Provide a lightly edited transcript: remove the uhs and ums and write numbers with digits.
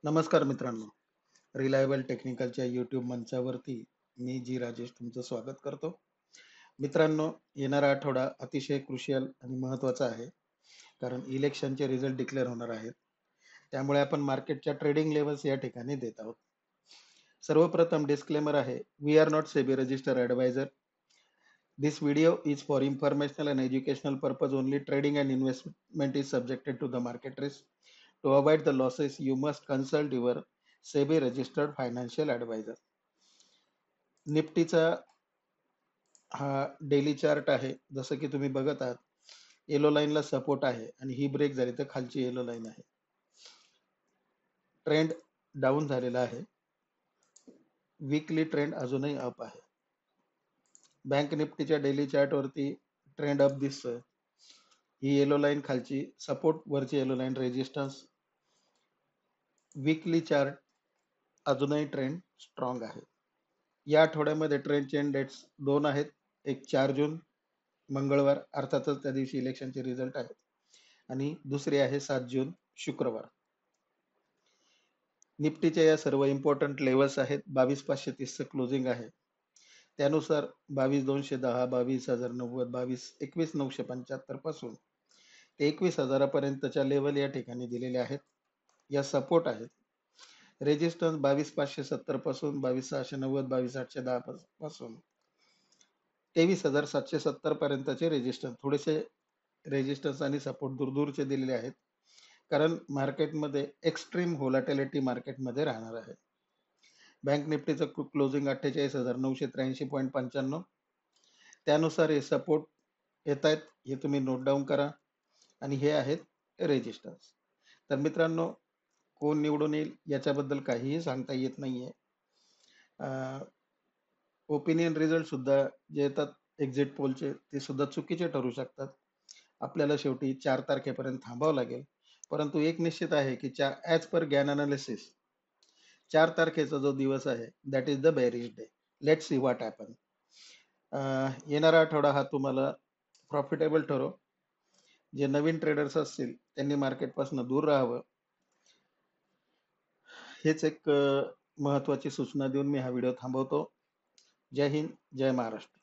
नमस्कार मित्रांनो. Reliable टेक्निकलच्या YouTube मंचावरती मी राजेश तुमचं स्वागत करतो. मित्रांनो, येणारा आठवडा अतिशय क्रुशियल आणि महत्त्वाचा आहे. कारण इलेक्शनचे रिझल्ट डिक्लेअर होणार आहेत. त्यामुळे आपण मार्केटच्या ट्रेडिंग लेवल्स या ठिकाणी देत आहोत. सर्वप्रथम डिस्क्लेमर आहे, we are not SEBI registered advisor. This video is for informational and educational purpose only. Trading and investment is subjected to the market risk. To avoid the losses, you must consult your SEBI registered financial advisor. निफ्टीचा हा daily chart आहे. जसं की तुम्ही बघत आहात, yellow लाईनला support आहे आणि ही ब्रेक झाली तर खालची येलो लाईन आहे. ट्रेंड डाऊन झालेला आहे. वीकली ट्रेंड अजूनही अप आहे. बँक निफ्टीच्या डेली चार्ट वरती ट्रेंड अप दिसतोय. ही येलो लाईन खालची सपोर्ट, वरची yellow line resistance. Weekly chart अजूनही ट्रेंड स्ट्रॉंग आहे. या आठवड्यामध्ये ट्रेंड चेन डेट्स दोन आहेत. एक 4 जून मंगळवार, अर्थातच त्या दिवशी इलेक्शनचे रिझल्ट आहेत, आणि दुसरी आहे 7 जून शुक्रवार. निफ्टीच्या या सर्व इम्पॉर्टंट लेवल्स आहेत. 22,530चं क्लोजिंग आहे. त्यानुसार 22,210, 22,090, 21,975 पासून ते 21,000 पर्यंतच्या लेवल या ठिकाणी दिलेल्या आहेत. या सपोर्ट आहेत. रेजिस्टन्स 22,570 पासून 22,690, 22,810 पासून 23,770 पर्यंतचे रेजिस्टन्स. थोडेसे रेजिस्टन्स आणि सपोर्ट दूरचे दिलेले आहेत, कारण मार्केटमध्ये एक्स्ट्रीम व्होलॅटिलिटी मार्केटमध्ये राहणार आहे. बँक निफ्टीचं क्लोजिंग 48,983.95. त्यानुसार हे सपोर्ट येत आहेत, हे तुम्ही नोट डाऊन करा. आणि हे आहेत रेजिस्टन्स. तर मित्रांनो, कोण निवडून येईल याच्याबद्दल काहीही सांगता येत नाहीये. ओपिनियन रिझल्ट सुद्धा जे येतात एक्झिट पोलचे, ते सुद्धा चुकीचे ठरू शकतात. आपल्याला शेवटी 4 तारखेपर्यंत थांबावं लागेल. परंतु एक निश्चित आहे की ॲज पर ज्ञान अनालिसिस 4 तारखेचा जो दिवस आहे, that is the bearish day. Let's see what happen. येणारा आठवडा हा तुम्हाला प्रॉफिटेबल ठरो. जे नवीन ट्रेडर्स असतील त्यांनी मार्केटपासून दूर राहावं. हेच एक महत्त्वाची सूचना देऊन मी हा व्हिडिओ थांबवतो. जय हिंद, जय महाराष्ट्र.